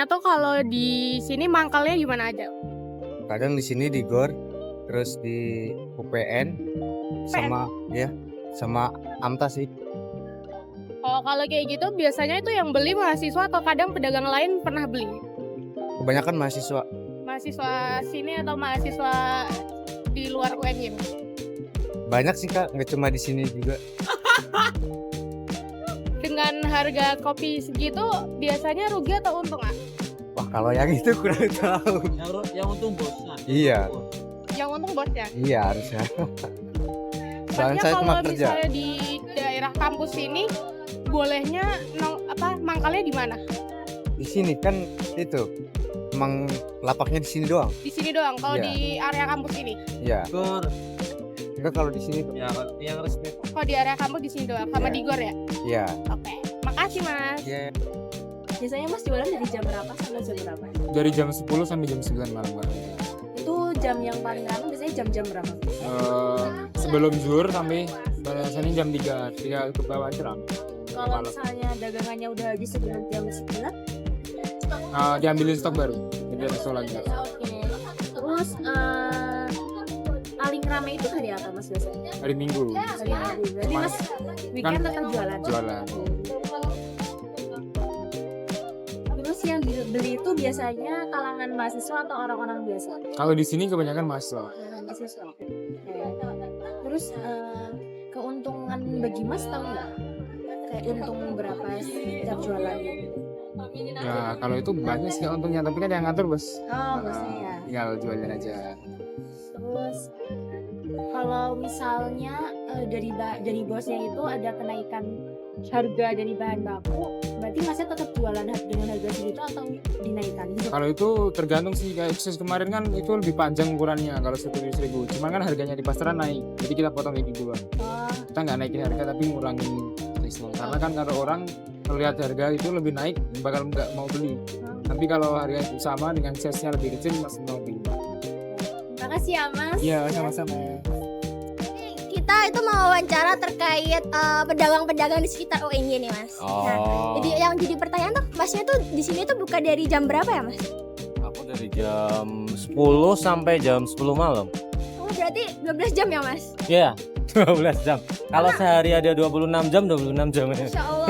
tuh kalau di sini mangkalnya gimana aja? Kadang di sini di GOR, terus di UPN, sama ya, sama AMTA sih. Oh, kalau kayak gitu biasanya itu yang beli mahasiswa atau kadang pedagang lain pernah beli? Kebanyakan mahasiswa. Mahasiswa sini atau mahasiswa di luar UNY? Banyak sih Kak, nggak cuma di sini juga. Dengan harga kopi segitu biasanya rugi atau untung, ah? Wah, kalau yang itu kurang tahu. Yang untung bosnya. Iya, Yang untung bosnya. iya harusnya. Maksudnya Soalnya saya cuma kalau kerja. misalnya di daerah kampus ini bolehnya mangkalnya di mana? Di sini kan itu emang lapaknya di sini doang. Di sini doang. Kalau Iya. di area kampus ini. Iya. GOR Enggak kalau di sini. ya yang resmi. Kalau di area kampus di sini doang sama Iya. di GOR ya? Iya. Oke. Makasih, Mas. Iya. Biasanya Mas jualan dari jam berapa sampai jam berapa? Dari jam 10 sampai jam 9 malam Mbak. Itu jam yang paling ramai biasanya jam-jam berapa? Sebelum zuhur sampai biasanya jam 3 ke bawah aja ramai. Kalau Malam. misalnya dagangannya udah habis sebelum jam 9, Diambilin stok baru, jadi ada stok lagi. oke. Terus paling ramai itu hari apa Mas biasanya? Hari Minggu Hari Minggu. Berarti Mas weekend tetap jualan? jualan. Terus yang dibeli itu biasanya kalangan mahasiswa atau orang-orang biasa? Kalau di sini kebanyakan mahasiswa. Kalangan mahasiswa. Oke. Terus keuntungan bagi Mas tahu nggak? Kayak untung berapa setiap jualan gitu? Ya kalau itu banyak sih untungnya, tapi kan yang ngatur bos. Oh, maksudnya ya. Tinggal jualin aja. Terus kalau misalnya dari bosnya itu ada kenaikan harga dari bahan baku, berarti Masnya tetap jualan dengan harga segitu atau dinaikkan gitu? Kalau itu tergantung sih, kayak khusus kemarin kan itu lebih panjang ukurannya kalau 100.000. Cuman kan harganya di pasaran naik, jadi kita potong jadi dua. Oh, Kita nggak naikin harga tapi ngurangin diskon. Karena kan kalau orang melihat harga itu lebih naik bakal nggak mau beli. Tapi kalau harga itu sama dengan size-nya lebih kecil masih mau beli. makasih ya Mas. Iya sama-sama. Kita itu mau wawancara terkait pedagang-pedagang di sekitar UNY nih Mas. Nah, jadi yang jadi pertanyaan tuh, Masnya tuh di sini tuh buka dari jam berapa ya Mas? Aku dari jam 10 sampai jam 10 malam. Oh berarti 12 jam ya Mas? Iya, 12 jam. Kalau sehari ada 26 jam, 26 jam. Insya Allah.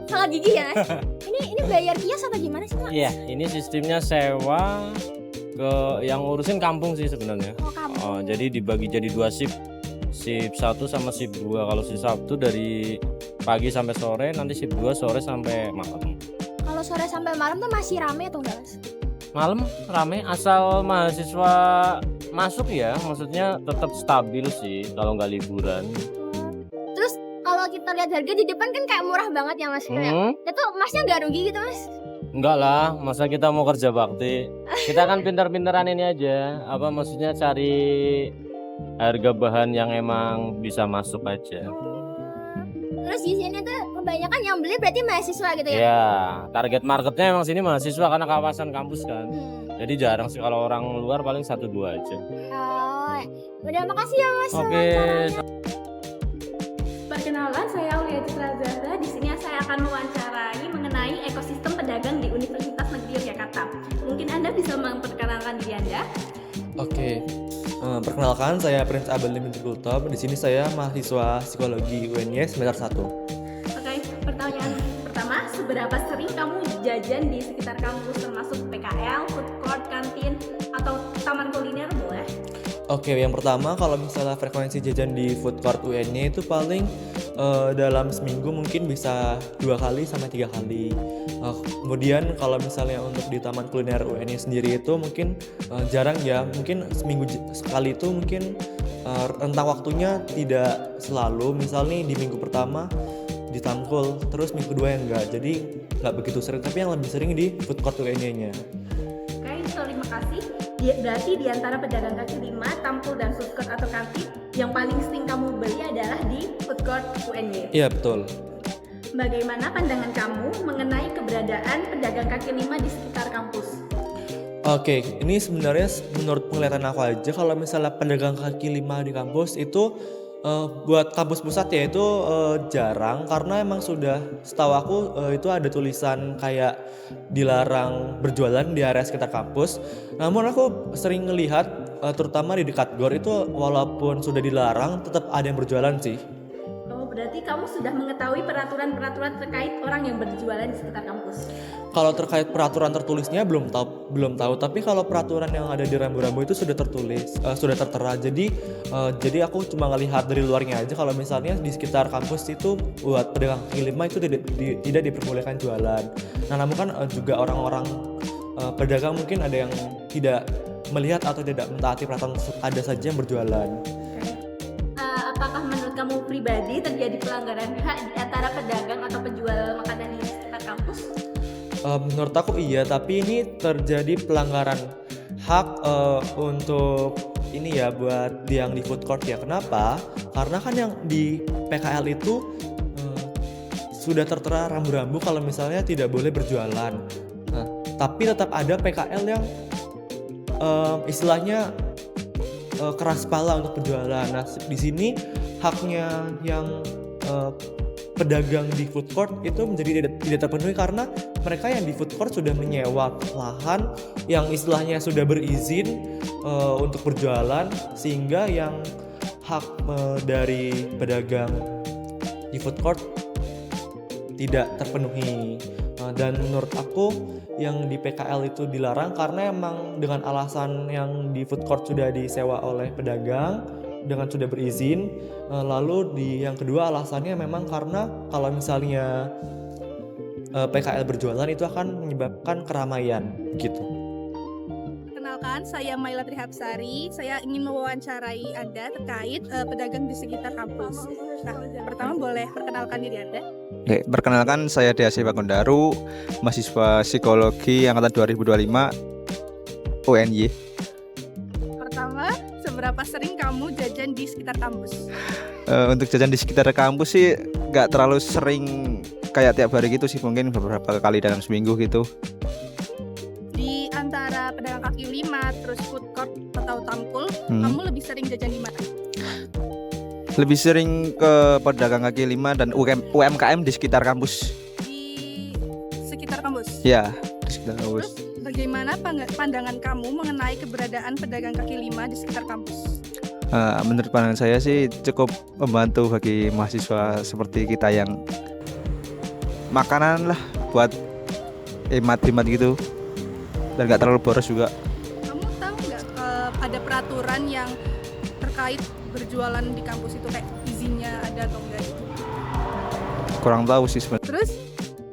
Sangat gigih ya Mas. Ini bayar kios atau gimana sih Mas? Iya, ini sistemnya sewa ke yang ngurusin kampung sih sebenarnya. Oh kamu. Oh, jadi dibagi jadi dua shift. Shift 1 sama shift 2. Kalau shift 1 dari pagi sampai sore, nanti shift 2 sore sampai malam. Kalau sore sampai malam tuh masih rame atau enggak Mas? Malam rame asal mahasiswa masuk ya, maksudnya tetap stabil sih kalau nggak liburan. Terus kalau kita lihat harga di depan kan kayak murah banget ya Mas. Itu Masnya nggak rugi gitu Mas? Enggak lah, masa kita mau kerja bakti. Kita kan pintar-pintaran ini aja, apa maksudnya cari harga bahan yang emang bisa masuk aja. Terus di sini tuh kebanyakan yang beli berarti mahasiswa gitu ya? Ya, target marketnya emang sini mahasiswa karena kawasan kampus kan. Jadi jarang sih kalau orang luar paling 1-2 aja. Oh, udah makasih ya Mas. Oke. Perkenalkan, saya Aulia Citra Zahra. Di sini saya akan mewawancarai mengenai ekosistem pedagang di Universitas Negeri Yogyakarta. Mungkin Anda bisa memperkenalkan diri Anda? Oke, perkenalkan saya Prince Abel Limin Kultom. Di sini saya mahasiswa psikologi UNY semester 1. Oke, pertanyaan pertama, seberapa sering kamu jajan di sekitar kampus termasuk PKL, food court, kantin, atau taman kuliner boleh? Oke, yang pertama kalau misalnya frekuensi jajan di food court UNY itu paling dalam seminggu mungkin bisa 2 kali sampai 3 kali. Kemudian kalau misalnya untuk di taman kuliner UNY sendiri itu mungkin jarang ya, mungkin seminggu sekali itu mungkin rentang waktunya tidak selalu. Misalnya di minggu pertama di Tamkul, terus minggu kedua yang enggak, jadi nggak begitu sering, tapi yang lebih sering di food court UNY-nya. Oke, terima kasih. Berarti di antara pedagang kaki lima, Tamkul, dan food court atau kantin, yang paling sering kamu beli adalah di food court UNY. Iya betul. Bagaimana pandangan kamu mengenai keberadaan pedagang kaki lima di sekitar kampus? Oke, ini sebenarnya menurut penglihatan aku aja kalau misalnya pedagang kaki lima di kampus itu Buat kampus pusat ya itu jarang karena emang sudah setahu aku itu ada tulisan kayak dilarang berjualan di area sekitar kampus. Namun aku sering ngelihat terutama di dekat GOR itu walaupun sudah dilarang tetap ada yang berjualan sih. Oh, berarti kamu sudah mengetahui peraturan-peraturan terkait orang yang berjualan di sekitar kampus. Kalau terkait peraturan tertulisnya belum tahu, tapi kalau peraturan yang ada di rambu-rambu itu sudah tertulis, sudah tertera. Jadi aku cuma ngelihat dari luarnya aja kalau misalnya di sekitar kampus itu buat pedagang kaki lima itu tidak diperbolehkan jualan. Nah, namun kan juga orang-orang pedagang mungkin ada yang tidak melihat atau tidak mentaati peraturan, ada saja yang berjualan. Apakah menurut kamu pribadi terjadi pelanggaran hak di antara pedagang atau penjual makanan di sekitar kampus? Menurut aku iya, tapi ini terjadi pelanggaran hak untuk ini ya buat yang di food court ya. Kenapa? Karena kan yang di PKL itu sudah tertera rambu-rambu kalau misalnya tidak boleh berjualan. Nah, tapi tetap ada PKL yang istilahnya keras kepala untuk berjualan. Nah, di sini haknya yang pedagang di food court itu menjadi tidak terpenuhi karena mereka yang di food court sudah menyewa lahan yang istilahnya sudah berizin untuk berjualan, sehingga yang hak dari pedagang di food court tidak terpenuhi. Dan menurut aku yang di PKL itu dilarang karena emang dengan alasan yang di food court sudah disewa oleh pedagang dengan sudah berizin. Lalu yang kedua alasannya memang karena kalau misalnya PKL berjualan itu akan menyebabkan keramaian gitu. Perkenalkan, saya Maila Trihapsari. Saya ingin mewawancarai Anda terkait pedagang di sekitar kampus. Nah, pertama boleh perkenalkan diri Anda? Oke, perkenalkan saya Deasi Bagondaru, mahasiswa psikologi angkatan 2025 UNY. Pertama, seberapa sering kamu jajan di sekitar kampus? Untuk jajan di sekitar kampus sih nggak terlalu sering kayak tiap hari gitu sih, mungkin beberapa kali dalam seminggu gitu. Di antara pedagang kaki lima, terus food court atau tangkul, kamu lebih sering jajan di mana? Lebih sering ke pedagang kaki lima dan UMKM di sekitar kampus. Di sekitar kampus? Ya, di sekitar kampus. Terus bagaimana pandangan kamu mengenai keberadaan pedagang kaki lima di sekitar kampus? Menurut pandangan saya sih cukup membantu bagi mahasiswa seperti kita yang makanan lah buat hemat-hemat gitu dan nggak terlalu boros juga. Kamu tahu nggak ada peraturan yang terkait berjualan di kampus itu kayak izinnya ada atau enggak gitu? Kurang tahu sih sebenarnya. Terus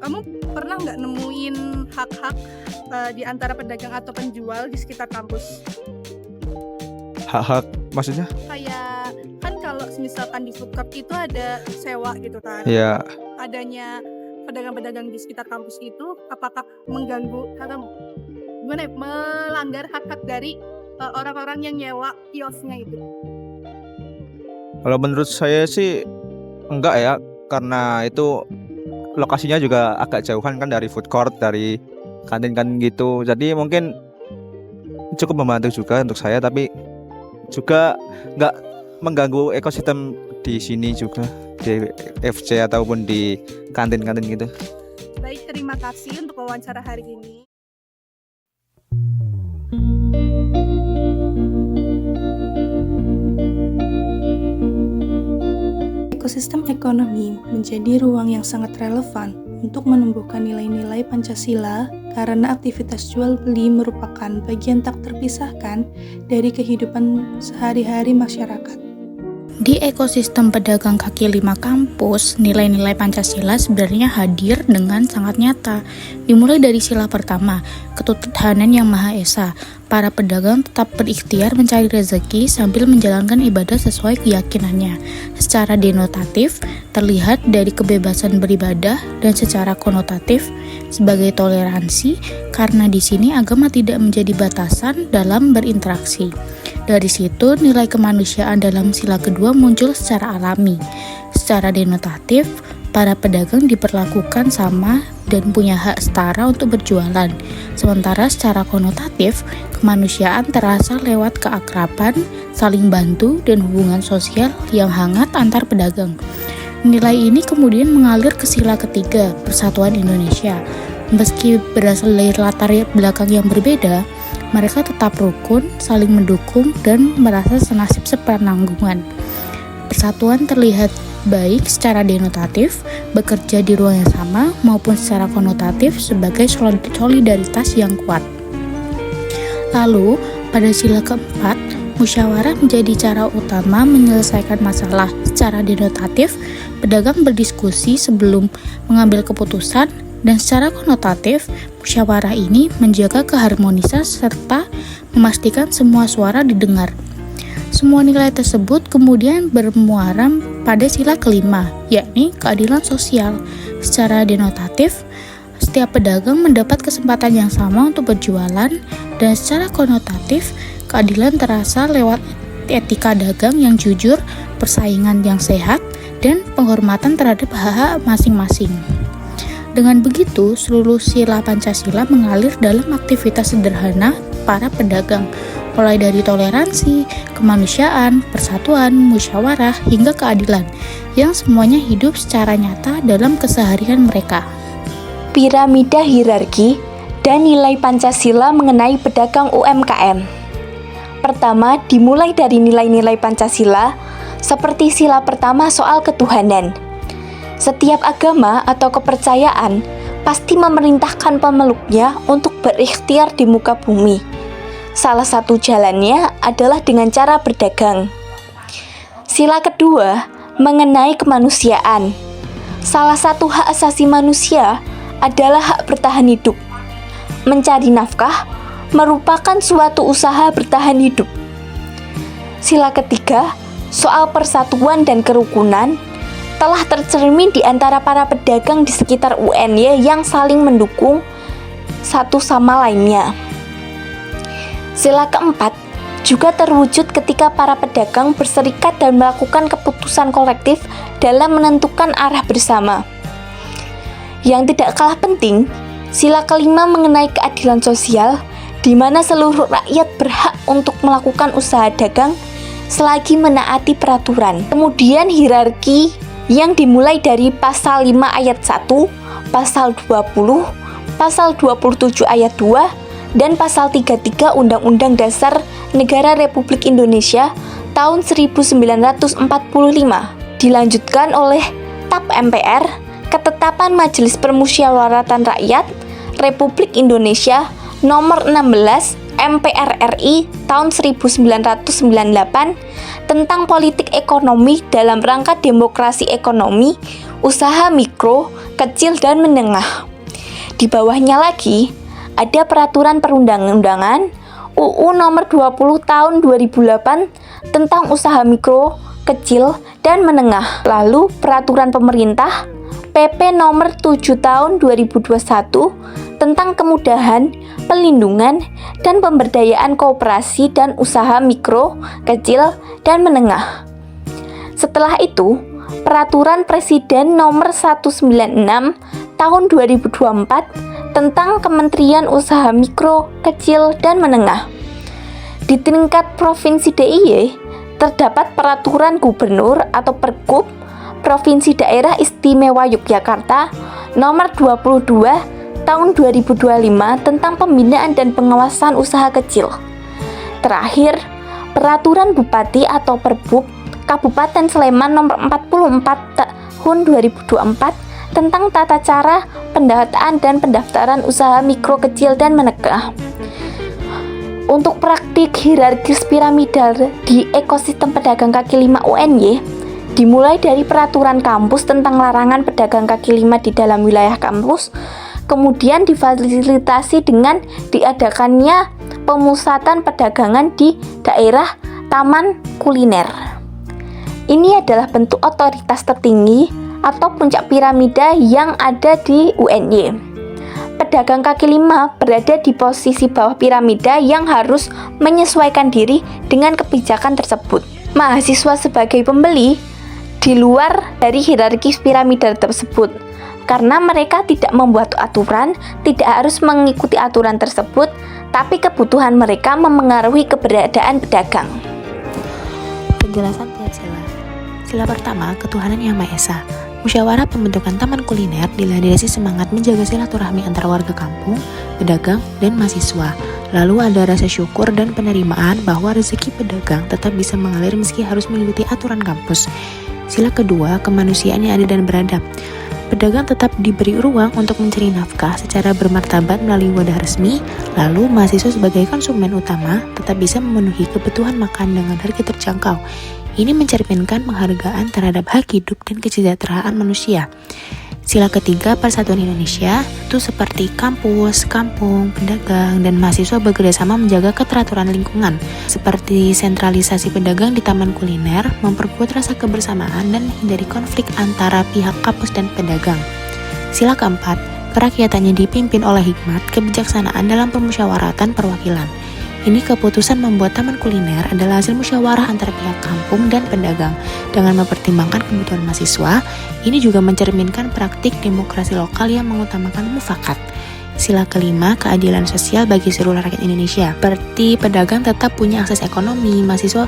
kamu pernah nggak nemuin hak-hak di antara pedagang atau penjual di sekitar kampus? Hak-hak maksudnya? Kayak kan kalau misalkan di food court itu ada sewa gitu kan? Iya. Adanya pedagang-pedagang di sekitar kampus itu apakah mengganggu atau gimana ya, melanggar hak-hak dari orang-orang yang nyewa kiosnya itu? Kalau menurut saya sih enggak ya, karena itu lokasinya juga agak jauhan kan dari food court, dari kantin-kantin gitu. Jadi mungkin cukup membantu juga untuk saya, tapi juga enggak mengganggu ekosistem di sini juga, di FC ataupun di kantin-kantin gitu. Baik, terima kasih untuk wawancara hari ini. Ekosistem ekonomi menjadi ruang yang sangat relevan untuk menumbuhkan nilai-nilai Pancasila karena aktivitas jual beli merupakan bagian tak terpisahkan dari kehidupan sehari-hari masyarakat. Di ekosistem pedagang kaki lima kampus, nilai-nilai Pancasila sebenarnya hadir dengan sangat nyata. Dimulai dari sila pertama, ketuhanan yang Maha Esa. Para pedagang tetap berikhtiar mencari rezeki sambil menjalankan ibadah sesuai keyakinannya. Secara denotatif, terlihat dari kebebasan beribadah, dan secara konotatif sebagai toleransi, karena di sini agama tidak menjadi batasan dalam berinteraksi. Dari situ, nilai kemanusiaan dalam sila kedua muncul secara alami. Secara denotatif, para pedagang diperlakukan sama dan punya hak setara untuk berjualan. Sementara secara konotatif, kemanusiaan terasa lewat keakraban, saling bantu, dan hubungan sosial yang hangat antar pedagang. Nilai ini kemudian mengalir ke sila ketiga, Persatuan Indonesia. Meski berasal dari latar belakang yang berbeda, mereka tetap rukun, saling mendukung, dan merasa senasib sepenanggungan. Persatuan terlihat baik secara denotatif, bekerja di ruang yang sama, maupun secara konotatif sebagai solidaritas yang kuat. Lalu, pada sila keempat, musyawarah menjadi cara utama menyelesaikan masalah. Secara denotatif, pedagang berdiskusi sebelum mengambil keputusan, dan secara konotatif, musyawarah ini menjaga keharmonisan serta memastikan semua suara didengar. Semua nilai tersebut kemudian bermuara pada sila kelima, yakni keadilan sosial. Secara denotatif, setiap pedagang mendapat kesempatan yang sama untuk berjualan, dan secara konotatif, keadilan terasa lewat etika dagang yang jujur, persaingan yang sehat, dan penghormatan terhadap hak-hak masing-masing. Dengan begitu, seluruh sila Pancasila mengalir dalam aktivitas sederhana para pedagang, mulai dari toleransi, kemanusiaan, persatuan, musyawarah, hingga keadilan, yang semuanya hidup secara nyata dalam keseharian mereka. Piramida hierarki dan nilai Pancasila mengenai pedagang UMKM. Pertama, dimulai dari nilai-nilai Pancasila, seperti sila pertama soal ketuhanan. Setiap agama atau kepercayaan pasti memerintahkan pemeluknya untuk berikhtiar di muka bumi. Salah satu jalannya adalah dengan cara berdagang. Sila kedua mengenai kemanusiaan. Salah satu hak asasi manusia adalah hak bertahan hidup. Mencari nafkah merupakan suatu usaha bertahan hidup. Sila ketiga, soal persatuan dan kerukunan, telah tercermin di antara para pedagang di sekitar UNY yang saling mendukung satu sama lainnya. Sila keempat juga terwujud ketika para pedagang berserikat dan melakukan keputusan kolektif dalam menentukan arah bersama. Yang tidak kalah penting, sila kelima mengenai keadilan sosial, di mana seluruh rakyat berhak untuk melakukan usaha dagang selagi menaati peraturan. Kemudian hierarki yang dimulai dari pasal 5 ayat 1, pasal 20, pasal 27 ayat 2, dan pasal 33 Undang-Undang Dasar Negara Republik Indonesia tahun 1945. Dilanjutkan oleh TAP MPR, Ketetapan Majelis Permusyawaratan Rakyat Republik Indonesia nomor 16 MPR RI tahun 1998 tentang politik ekonomi dalam rangka demokrasi ekonomi, usaha mikro, kecil, dan menengah. Di bawahnya lagi, ada peraturan perundang-undangan UU nomor 20 tahun 2008 tentang usaha mikro, kecil, dan menengah. Lalu peraturan pemerintah PP nomor 7 tahun 2021 tentang kemudahan, pelindungan, dan pemberdayaan koperasi dan usaha mikro, kecil, dan menengah. Setelah itu, Peraturan Presiden nomor 196 tahun 2024 tentang Kementerian Usaha Mikro, Kecil, dan Menengah. Di tingkat Provinsi DIY, terdapat Peraturan Gubernur atau Pergub Provinsi Daerah Istimewa Yogyakarta nomor 22 tahun 2025 tentang pembinaan dan pengawasan usaha kecil. Terakhir, Peraturan Bupati atau Perbub Kabupaten Sleman nomor 44 tahun 2024 tentang tata cara pendataan dan pendaftaran usaha mikro, kecil, dan menengah. Untuk praktik hierarkis piramidal di ekosistem pedagang kaki lima UNY, dimulai dari peraturan kampus tentang larangan pedagang kaki lima di dalam wilayah kampus, kemudian difasilitasi dengan diadakannya pemusatan perdagangan di daerah taman kuliner. Ini adalah bentuk otoritas tertinggi atau puncak piramida yang ada di UNY. Pedagang kaki lima berada di posisi bawah piramida yang harus menyesuaikan diri dengan kebijakan tersebut. Mahasiswa sebagai pembeli di luar dari hierarki piramida tersebut. Karena mereka tidak membuat aturan, tidak harus mengikuti aturan tersebut, tapi kebutuhan mereka memengaruhi keberadaan pedagang. Penjelasan tiap sila. Sila pertama, ketuhanan Yang Maha Esa. Musyawarah pembentukan taman kuliner dilandasi semangat menjaga silaturahmi antara warga kampung, pedagang, dan mahasiswa. Lalu ada rasa syukur dan penerimaan bahwa rezeki pedagang tetap bisa mengalir meski harus mengikuti aturan kampus. Sila kedua, kemanusiaan yang adil dan beradab. Pedagang tetap diberi ruang untuk mencari nafkah secara bermartabat melalui wadah resmi, lalu mahasiswa sebagai konsumen utama tetap bisa memenuhi kebutuhan makan dengan harga terjangkau. Ini mencerminkan penghargaan terhadap hak hidup dan kesejahteraan manusia. Sila ketiga, persatuan Indonesia, itu seperti kampus, kampung, pedagang, dan mahasiswa bekerjasama menjaga keteraturan lingkungan, seperti sentralisasi pedagang di taman kuliner, memperkuat rasa kebersamaan dan menghindari konflik antara pihak kampus dan pedagang. Sila keempat, kerakyatannya dipimpin oleh hikmat, kebijaksanaan dalam pemusyawaratan perwakilan. Ini keputusan membuat taman kuliner adalah hasil musyawarah antara pihak kampung dan pedagang. Dengan mempertimbangkan kebutuhan mahasiswa, ini juga mencerminkan praktik demokrasi lokal yang mengutamakan mufakat. Sila kelima, keadilan sosial bagi seluruh rakyat Indonesia. Seperti pedagang tetap punya akses ekonomi, mahasiswa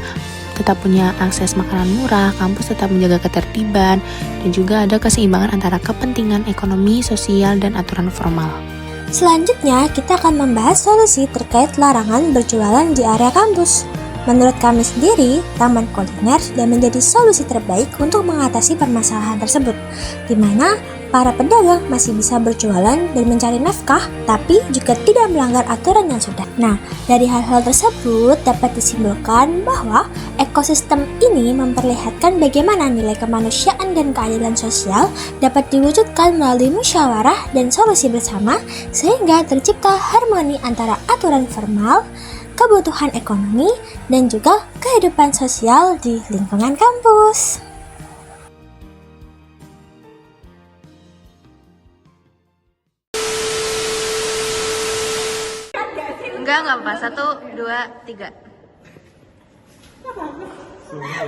tetap punya akses makanan murah, kampus tetap menjaga ketertiban, dan juga ada keseimbangan antara kepentingan ekonomi, sosial, dan aturan formal. Selanjutnya, kita akan membahas solusi terkait larangan berjualan di area kampus. Menurut kami sendiri, taman kuliner sudah menjadi solusi terbaik untuk mengatasi permasalahan tersebut, di mana para pedagang masih bisa berjualan dan mencari nafkah, tapi juga tidak melanggar aturan yang sudah. Nah, dari hal-hal tersebut dapat disimpulkan bahwa ekosistem ini memperlihatkan bagaimana nilai kemanusiaan dan keadilan sosial dapat diwujudkan melalui musyawarah dan solusi bersama, sehingga tercipta harmoni antara aturan formal, kebutuhan ekonomi, dan juga kehidupan sosial di lingkungan kampus. Enggak apa-apa. 1, 2, 3.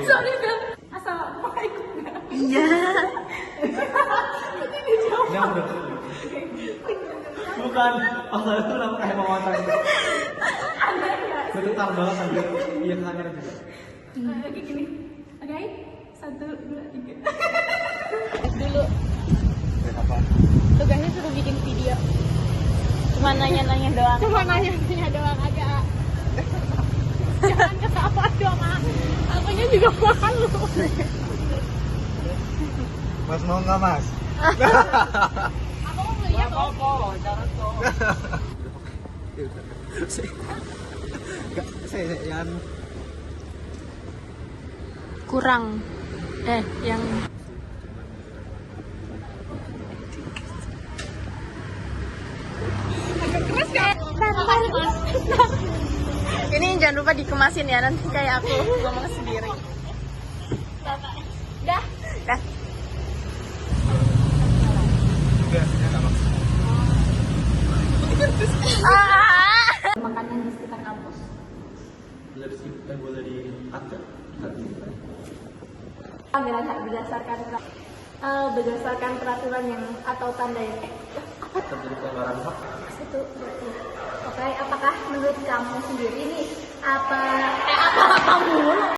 Sorry, Bel. Assalamualaikum. Iya. Bukan, pasal itu nama kayak wawancara. Bergetar banget kan, iya kamera juga. Lagi gini, oke? 1, 2, 3. Dulu. Tugasnya suruh bikin video. Cuma nanya-nanya doang. Agak. Jangan ketawa dong, akunya juga malu. Mas mau nggak mas? Aku mau belinya kok. Jangan kok. Saya yang kurang. Yang Keras gak? Ini jangan lupa dikemasin ya, nanti kayak aku ngomong sendiri. Dah. Makanan di sekitar kampus. Boleh diatur. Berdasarkan peraturan yang atau tanda yang Terjadi pelanggaran hak. itu. Oke, apakah menurut kamu sendiri nih apa kamu